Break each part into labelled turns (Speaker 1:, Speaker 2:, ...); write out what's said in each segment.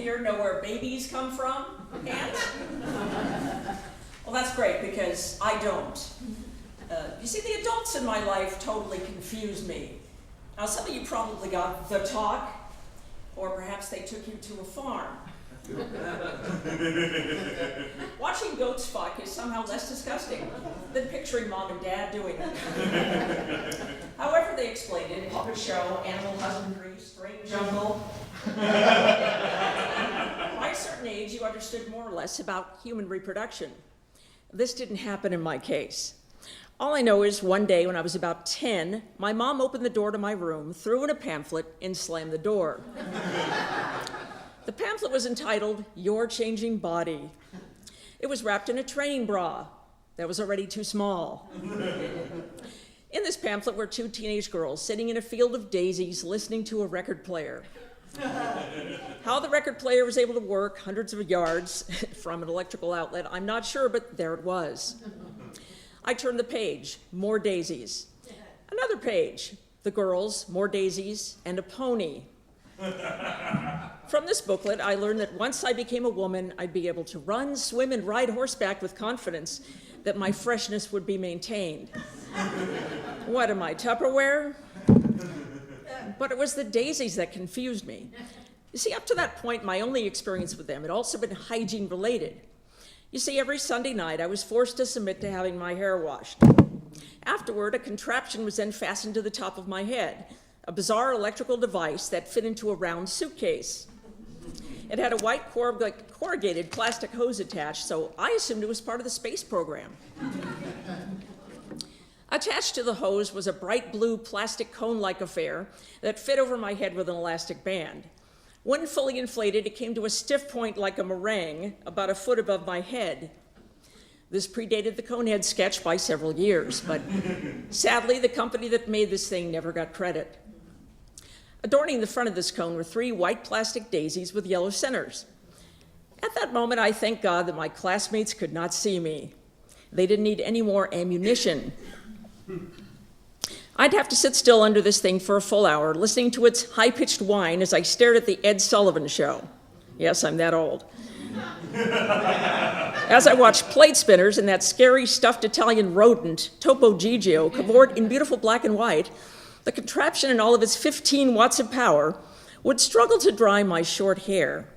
Speaker 1: here know where babies come from? Hands? Well, that's great, because I don't. You see, the adults in my life totally confuse me. Now, some of you probably got the talk, or perhaps they took you to a farm. Watching goats fuck is somehow less disgusting than picturing mom and dad doing it. However they explained it, puppet show, animal husbandry, strange jungle. By a certain age, you understood more or less about human reproduction. This didn't happen in my case. All I know is one day when I was about 10, my mom opened the door to my room, threw in a pamphlet, and slammed the door. The pamphlet was entitled, "Your Changing Body." It was wrapped in a training bra that was already too small. In this pamphlet were two teenage girls sitting in a field of daisies listening to a record player. How the record player was able to work hundreds of yards from an electrical outlet, I'm not sure, but there it was. I turned the page, more daisies. Another page, the girls, more daisies, and a pony. From this booklet, I learned that once I became a woman, I'd be able to run, swim, and ride horseback with confidence that my freshness would be maintained. What am I, Tupperware? But it was the daisies that confused me. You see, up to that point, my only experience with them had also been hygiene related. You see, every Sunday night, I was forced to submit to having my hair washed. Afterward, a contraption was then fastened to the top of my head, a bizarre electrical device that fit into a round suitcase. It had a white corrugated plastic hose attached, so I assumed it was part of the space program. Attached to the hose was a bright blue plastic cone-like affair that fit over my head with an elastic band. When fully inflated, it came to a stiff point like a meringue, about a foot above my head. This predated the Conehead sketch by several years, but sadly, the company that made this thing never got credit. Adorning the front of this cone were 3 white plastic daisies with yellow centers. At that moment, I thanked God that my classmates could not see me. They didn't need any more ammunition. I'd have to sit still under this thing for a full hour, listening to its high-pitched whine as I stared at the Ed Sullivan Show. Yes, I'm that old. As I watched plate spinners and that scary stuffed Italian rodent, Topo Gigio, cavort in beautiful black and white, the contraption in all of its 15 watts of power would struggle to dry my short hair.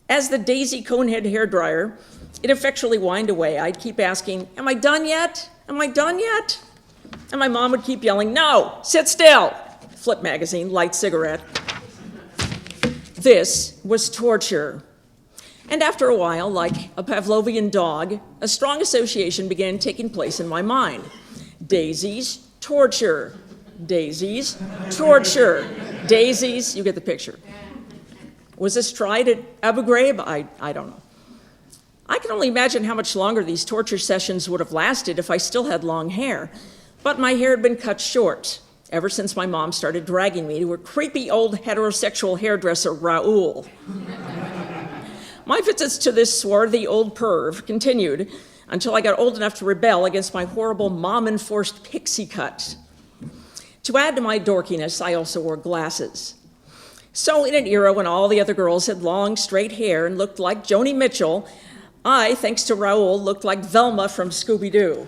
Speaker 1: As the Daisy Conehead hairdryer ineffectually whined away, I'd keep asking, "Am I done yet? Am I done yet?" And my mom would keep yelling, "No, sit still." Flip magazine, light cigarette. This was torture. And after a while, like a Pavlovian dog, a strong association began taking place in my mind. Daisies, torture. Daisies, torture. Daisies, you get the picture. Was this tried at Abu Ghraib? I don't know. I can only imagine how much longer these torture sessions would have lasted if I still had long hair. But my hair had been cut short ever since my mom started dragging me to her creepy old heterosexual hairdresser, Raoul. My visits to this swarthy old perv continued until I got old enough to rebel against my horrible mom-enforced pixie cut. To add to my dorkiness, I also wore glasses. So in an era when all the other girls had long, straight hair and looked like Joni Mitchell, I, thanks to Raoul, looked like Velma from Scooby-Doo.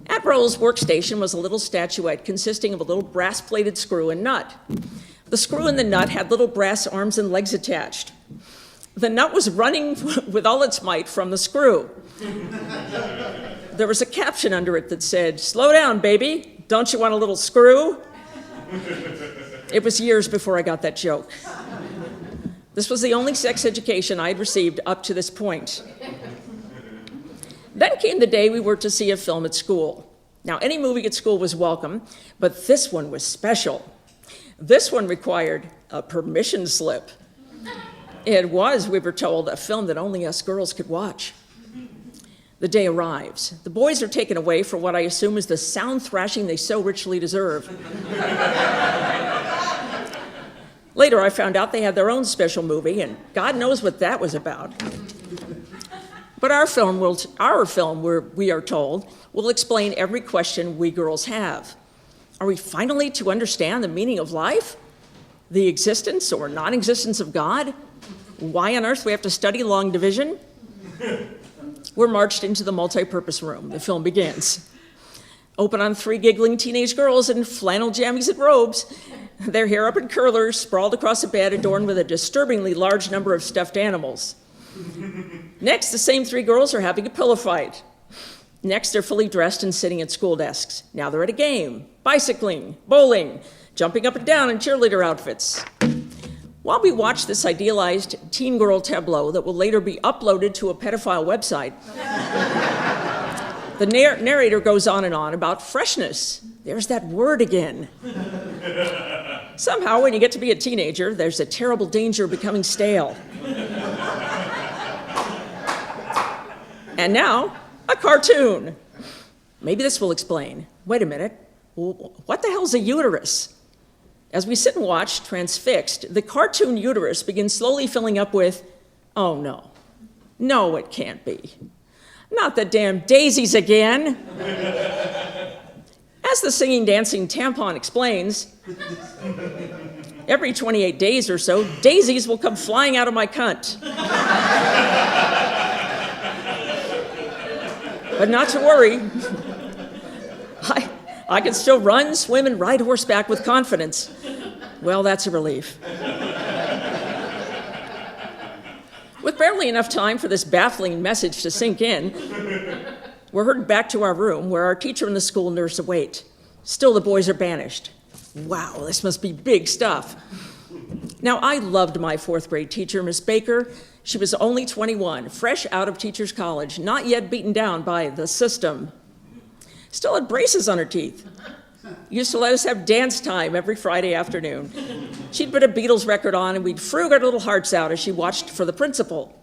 Speaker 1: At Raoul's workstation was a little statuette consisting of a little brass-plated screw and nut. The screw and the nut had little brass arms and legs attached. The nut was running with all its might from the screw. There was a caption under it that said, "Slow down, baby. Don't you want a little screw?" It was years before I got that joke. This was the only sex education I had received up to this point. Then came the day we were to see a film at school. Now, any movie at school was welcome, but this one was special. This one required a permission slip. It was, we were told, a film that only us girls could watch. The day arrives. The boys are taken away for what I assume is the sound thrashing they so richly deserve. Later, I found out they had their own special movie, and God knows what that was about. But our film, we are told, will explain every question we girls have. Are we finally to understand the meaning of life? The existence or non-existence of God? Why on earth we have to study long division? We're marched into the multi-purpose room. The film begins. Open on 3 giggling teenage girls in flannel jammies and robes, their hair up in curlers, sprawled across a bed adorned with a disturbingly large number of stuffed animals. Next, the same 3 girls are having a pillow fight. Next, they're fully dressed and sitting at school desks. Now they're at a game, bicycling, bowling, jumping up and down in cheerleader outfits. While we watch this idealized teen girl tableau that will later be uploaded to a pedophile website, the narrator goes on and on about freshness. There's that word again. Somehow, when you get to be a teenager, there's a terrible danger of becoming stale. And now, a cartoon. Maybe this will explain. Wait a minute. What the hell's a uterus? As we sit and watch, transfixed, the cartoon uterus begins slowly filling up with, oh no. No, it can't be. Not the damn daisies again. As the singing, dancing tampon explains, every 28 days or so, daisies will come flying out of my cunt. But not to worry. I can still run, swim, and ride horseback with confidence. Well, that's a relief. With barely enough time for this baffling message to sink in, we're herded back to our room where our teacher and the school nurse await. Still, the boys are banished. Wow, this must be big stuff. Now, I loved my 4th grade teacher, Miss Baker. She was only 21, fresh out of teacher's college, not yet beaten down by the system. Still had braces on her teeth. Used to let us have dance time every Friday afternoon. She'd put a Beatles record on and we'd frug our little hearts out as she watched for the principal.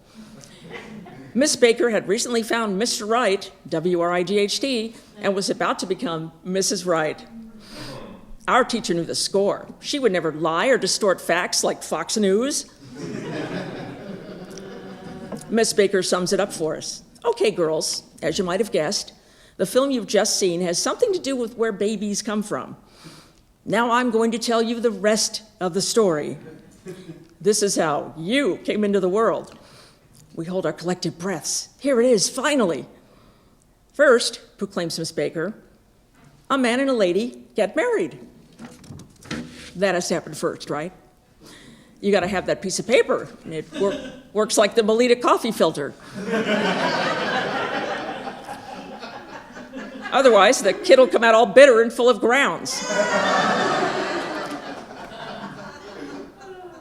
Speaker 1: Miss Baker had recently found Mr. Wright, W-R-I-G-H-T, and was about to become Mrs. Wright. Our teacher knew the score. She would never lie or distort facts like Fox News. Miss Baker sums it up for us. Okay, girls, as you might have guessed, the film you've just seen has something to do with where babies come from. Now I'm going to tell you the rest of the story. This is how you came into the world. We hold our collective breaths. Here it is, finally. First, proclaims Miss Baker, a man and a lady get married. That has to happen first, right? You gotta have that piece of paper, and it works like the Melita coffee filter. Otherwise, the kid will come out all bitter and full of grounds.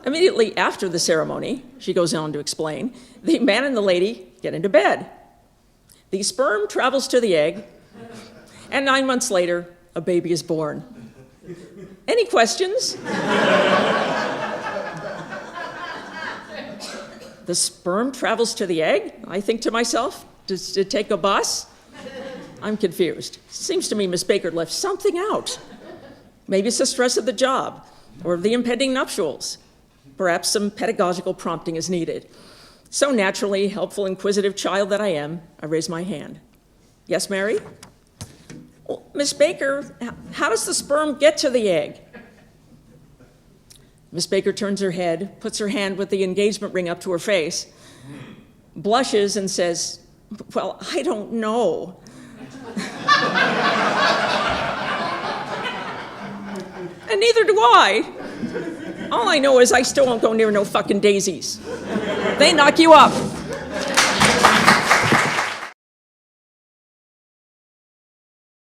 Speaker 1: Immediately after the ceremony, she goes on to explain, the man and the lady get into bed. The sperm travels to the egg, and 9 months later, a baby is born. Any questions? The sperm travels to the egg? I think to myself, does it take a bus? I'm confused. Seems to me Miss Baker left something out. Maybe it's the stress of the job or the impending nuptials. Perhaps some pedagogical prompting is needed. So naturally, helpful, inquisitive child that I am, I raise my hand. Yes, Mary? Well, Miss Baker, how does the sperm get to the egg? Miss Baker turns her head, puts her hand with the engagement ring up to her face, blushes and says, well, I don't know. And neither do I. All I know is I still won't go near no fucking daisies. They knock you up.